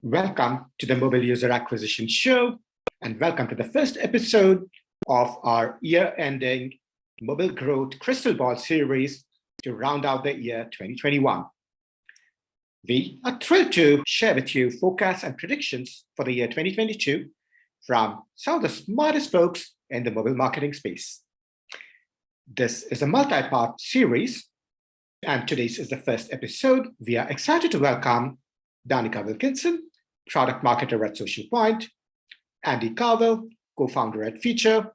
Welcome to the Mobile User Acquisition Show, and welcome to the first episode of our year-ending Mobile Growth Crystal Ball series to round out the year 2021. We are thrilled to share with you forecasts and predictions for the year 2022 from some of the smartest folks in the mobile marketing space. This is a multi-part series, and today's is the first episode. We are excited to welcome Danika Wilkinson, product marketer at SocialPoint, Andy Carvell, co-founder at Phiture,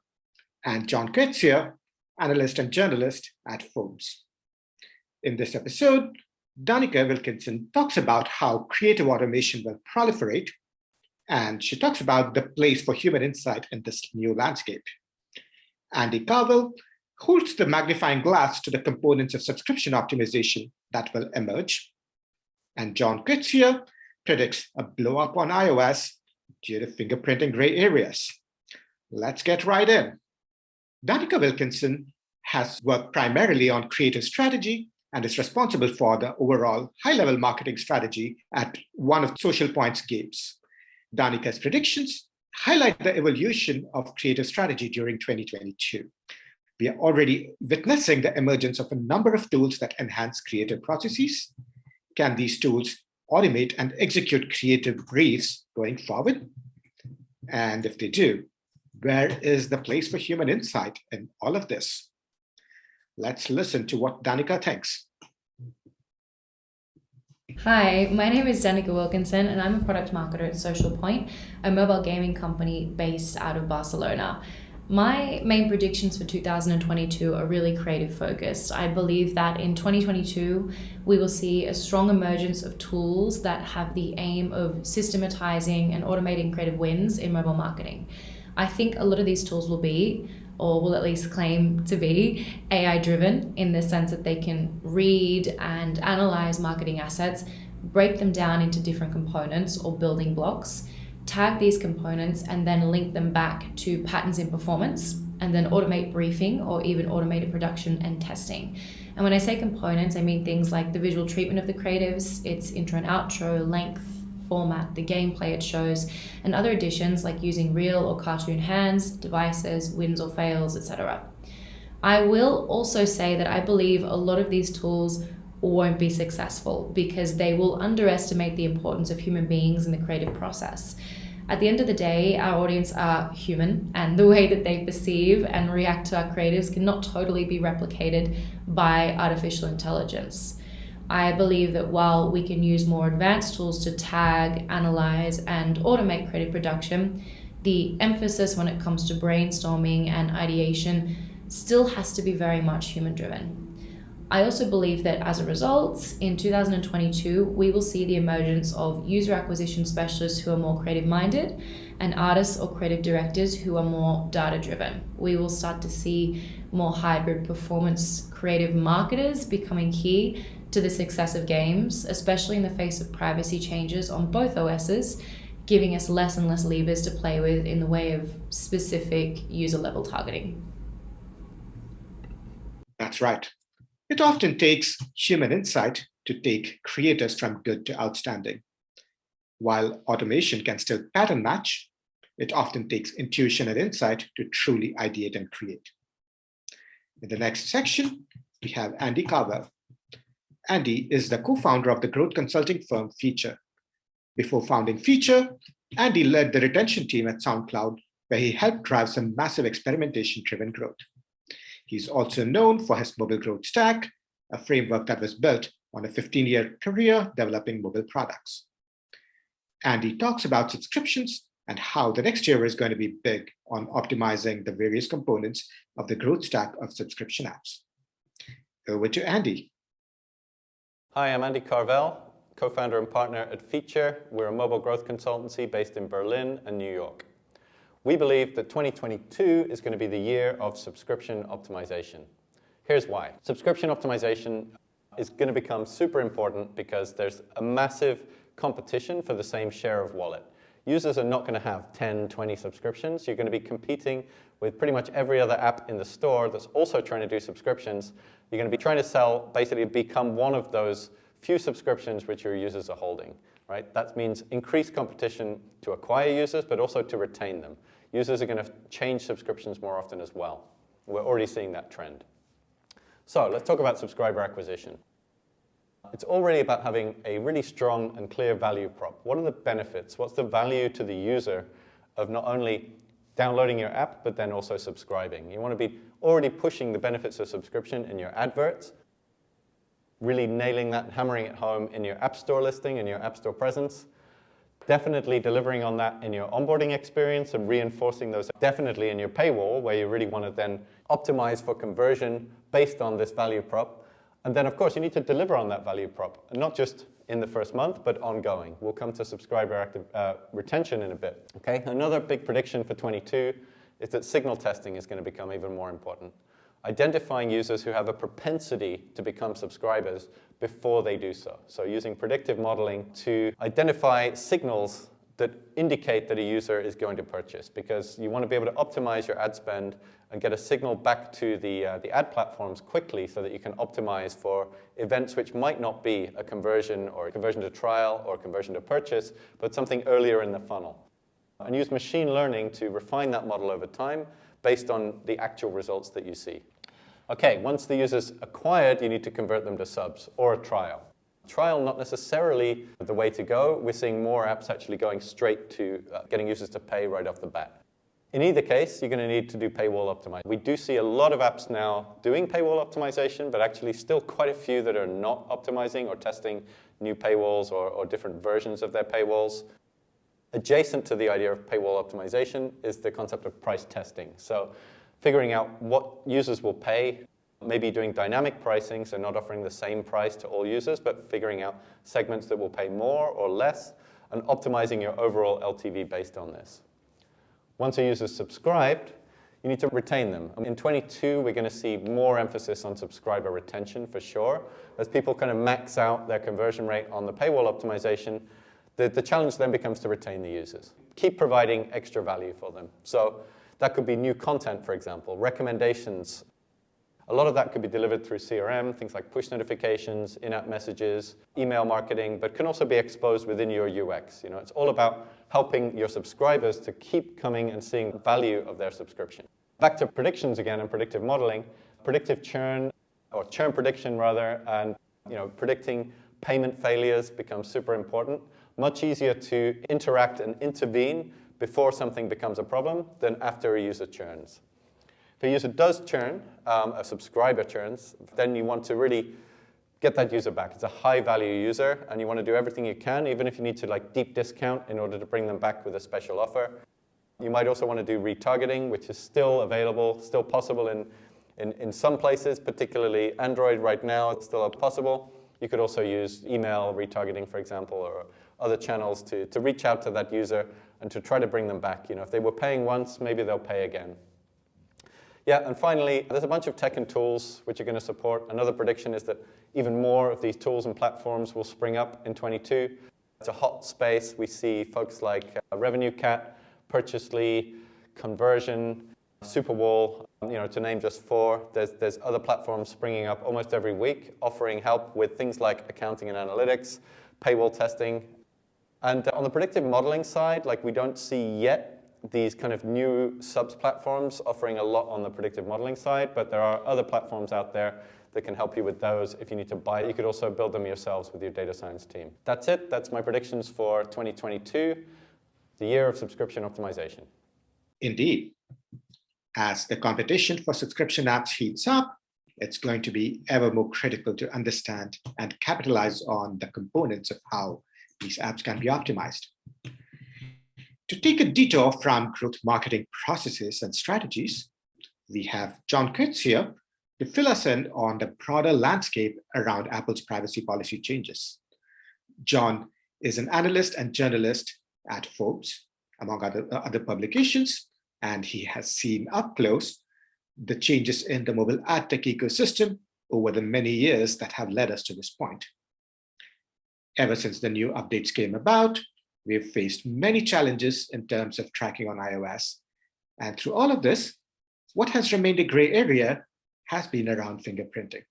and John Koetsier, analyst and journalist at Forbes. In this episode, Danika Wilkinson talks about how creative automation will proliferate, and she talks about the place for human insight in this new landscape. Andy Carvell holds the magnifying glass to the components of subscription optimization that will emerge. And John Koetsier predicts a blow up on iOS due to fingerprinting gray areas. Let's get right in. Danika Wilkinson has worked primarily on creative strategy and is responsible for the overall high-level marketing strategy at one of SocialPoint's games. Danika's predictions highlight the evolution of creative strategy during 2022. We are already witnessing the emergence of a number of tools that enhance creative processes. Can these tools automate and execute creative briefs going forward? And if they do, where is the place for human insight in all of this? Let's listen to what Danika thinks. Hi, my name is Danika Wilkinson, and I'm a product marketer at SocialPoint, a mobile gaming company based out of Barcelona. My main predictions for 2022 are really creative focused. I believe that in 2022, we will see a strong emergence of tools that have the aim of systematizing and automating creative wins in mobile marketing. I think a lot of these tools will be, or will at least claim to be, AI driven in the sense that they can read and analyze marketing assets, break them down into different components or building blocks, tag these components, and then link them back to patterns in performance, and then automate briefing or even automated production and testing. And when I say components, I mean things like the visual treatment of the creatives, its intro and outro, length, format, the gameplay it shows, and other additions like using real or cartoon hands, devices, wins or fails, etc. I will also say that I believe a lot of these tools won't be successful because they will underestimate the importance of human beings in the creative process. At the end of the day, our audience are human, and the way that they perceive and react to our creatives cannot totally be replicated by artificial intelligence. I believe that while we can use more advanced tools to tag, analyze, and automate creative production, the emphasis when it comes to brainstorming and ideation still has to be very much human-driven. I also believe that as a result, in 2022, we will see the emergence of user acquisition specialists who are more creative-minded and artists or creative directors who are more data-driven. We will start to see more hybrid performance creative marketers becoming key to the success of games, especially in the face of privacy changes on both OSs, giving us less and less levers to play with in the way of specific user-level targeting. That's right. It often takes human insight to take creators from good to outstanding. While automation can still pattern match, it often takes intuition and insight to truly ideate and create. In the next section, we have Andy Carvell. Andy is the co-founder of the growth consulting firm Phiture. Before founding Phiture, Andy led the retention team at SoundCloud, where he helped drive some massive experimentation-driven growth. He's also known for his mobile growth stack, a framework that was built on a 15-year career developing mobile products. Andy talks about subscriptions and how the next year is going to be big on optimizing the various components of the growth stack of subscription apps. Over to Andy. Hi, I'm Andy Carvell, co-founder and partner at Phiture. We're a mobile growth consultancy based in Berlin and New York. We believe that 2022 is going to be the year of subscription optimization. Here's why. Subscription optimization is going to become super important because there's a massive competition for the same share of wallet. Users are not going to have 10, 20 subscriptions. You're going to be competing with pretty much every other app in the store that's also trying to do subscriptions. You're going to be trying to sell, basically become one of those few subscriptions which your users are holding, right? That means increased competition to acquire users, but also to retain them. Users are going to change subscriptions more often as well. We're already seeing that trend. So let's talk about subscriber acquisition. It's already about having a really strong and clear value prop. What are the benefits? What's the value to the user of not only downloading your app, but then also subscribing? You want to be already pushing the benefits of subscription in your adverts, really nailing that, hammering it home in your App Store listing and your App Store presence, definitely delivering on that in your onboarding experience and reinforcing those, definitely in your paywall, where you really want to then optimize for conversion based on this value prop. And then, of course, you need to deliver on that value prop, and not just in the first month, but ongoing. We'll come to subscriber retention in a bit. Okay. Another big prediction for 22 is that signal testing is going to become even more important. Identifying users who have a propensity to become subscribers before they do so. So using predictive modeling to identify signals that indicate that a user is going to purchase, because you want to be able to optimize your ad spend and get a signal back to the ad platforms quickly so that you can optimize for events which might not be a conversion or a conversion to trial or a conversion to purchase, but something earlier in the funnel. And use machine learning to refine that model over time based on the actual results that you see. Okay, once the user's acquired, you need to convert them to subs or a trial. Trial not necessarily the way to go. We're seeing more apps actually going straight to getting users to pay right off the bat. In either case, you're going to need to do paywall optimization. We do see a lot of apps now doing paywall optimization, but actually still quite a few that are not optimizing or testing new paywalls or different versions of their paywalls. Adjacent to the idea of paywall optimization is the concept of price testing. So figuring out what users will pay, maybe doing dynamic pricing, so not offering the same price to all users, but figuring out segments that will pay more or less, and optimizing your overall LTV based on this. Once a user's subscribed, you need to retain them. In 22, we're going to see more emphasis on subscriber retention for sure. As people kind of max out their conversion rate on the paywall optimization, the challenge then becomes to retain the users. Keep providing extra value for them. So that could be new content, for example, recommendations. A lot of that could be delivered through CRM, things like push notifications, in-app messages, email marketing, but can also be exposed within your UX. It's all about helping your subscribers to keep coming and seeing value of their subscription. Back to predictions again and predictive modeling, predictive churn, or churn prediction rather, and predicting payment failures becomes super important. Much easier to interact and intervene before something becomes a problem than after a user churns. If a user does churn, a subscriber churns, then you want to really get that user back. It's a high-value user, and you want to do everything you can, even if you need to deep discount in order to bring them back with a special offer. You might also want to do retargeting, which is still available, still possible in some places, particularly Android right now. It's still possible. You could also use email retargeting, for example, or other channels to reach out to that user and to try to bring them back. If they were paying once, maybe they'll pay again. Yeah, and finally, there's a bunch of tech and tools which are going to support. Another prediction is that even more of these tools and platforms will spring up in 22. It's a hot space. We see folks like RevenueCat, Purchasely, Conversion, Superwall, to name just four. There's other platforms springing up almost every week, offering help with things like accounting and analytics, paywall testing. And on the predictive modeling side, we don't see yet these kind of new subs platforms offering a lot on the predictive modeling side, but there are other platforms out there that can help you with those if you need to buy it. You could also build them yourselves with your data science team. That's it. That's my predictions for 2022, the year of subscription optimization. Indeed. As the competition for subscription apps heats up, it's going to be ever more critical to understand and capitalize on the components of how these apps can be optimized. To take a detour from growth marketing processes and strategies, we have John Koetsier to fill us in on the broader landscape around Apple's privacy policy changes. John is an analyst and journalist at Forbes, among other publications, and he has seen up close the changes in the mobile ad tech ecosystem over the many years that have led us to this point. Ever since the new updates came about, we've faced many challenges in terms of tracking on iOS. And through all of this, what has remained a gray area has been around fingerprinting.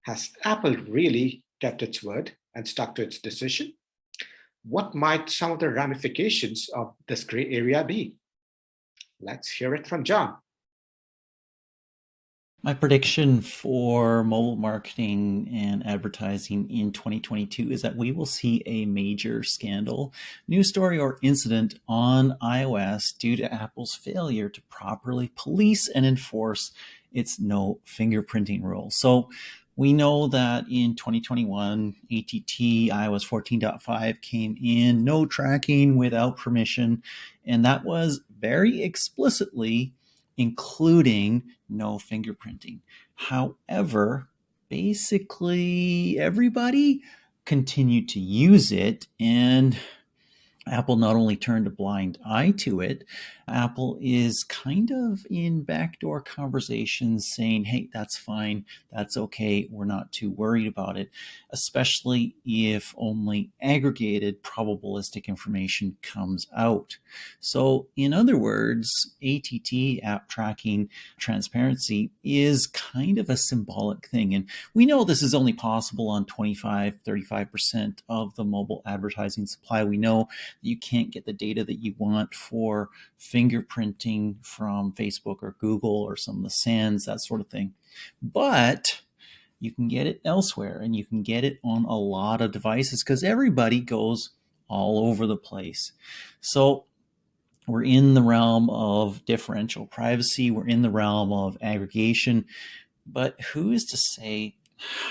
Has Apple really kept its word and stuck to its decision? What might some of the ramifications of this gray area be? Let's hear it from John. My prediction for mobile marketing and advertising in 2022 is that we will see a major scandal, news story, or incident on iOS due to Apple's failure to properly police and enforce its no fingerprinting rule. So we know that in 2021, ATT iOS 14.5 came in, no tracking without permission, and that was very explicitly including no fingerprinting. However, basically everybody continued to use it, and Apple not only turned a blind eye to it, Apple is kind of in backdoor conversations saying, hey, that's fine, that's okay, we're not too worried about it, especially if only aggregated probabilistic information comes out. So in other words, ATT, app tracking transparency, is kind of a symbolic thing. And we know this is only possible on 35% of the mobile advertising supply. We know you can't get the data that you want for fingerprinting from Facebook or Google or some of the SANs, that sort of thing. But you can get it elsewhere, and you can get it on a lot of devices because everybody goes all over the place. So we're in the realm of differential privacy. We're in the realm of aggregation. But who is to say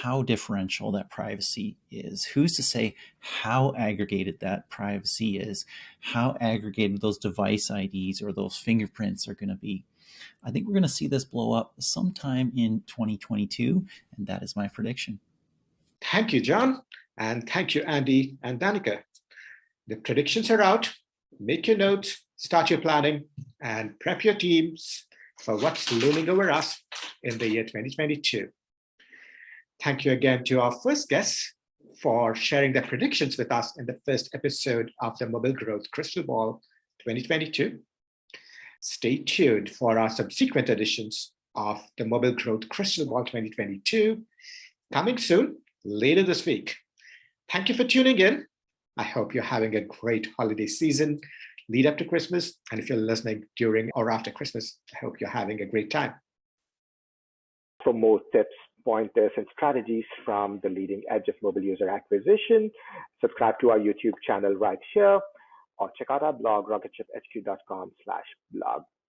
how differential that privacy is? Who's to say how aggregated that privacy is? How aggregated those device IDs or those fingerprints are going to be? I think we're going to see this blow up sometime in 2022, and that is my prediction. Thank you, John. And thank you, Andy and Danika. The predictions are out. Make your notes, start your planning, and prep your teams for what's looming over us in the year 2022. Thank you again to our first guests for sharing their predictions with us in the first episode of the Mobile Growth Crystal Ball 2022. Stay tuned for our subsequent editions of the Mobile Growth Crystal Ball 2022, coming soon, later this week. Thank you for tuning in. I hope you're having a great holiday season, lead up to Christmas. And if you're listening during or after Christmas, I hope you're having a great time. For more tips, pointers, and strategies from the leading edge of mobile user acquisition, subscribe to our YouTube channel right here, or check out our blog, rocketship.hq.com/blog.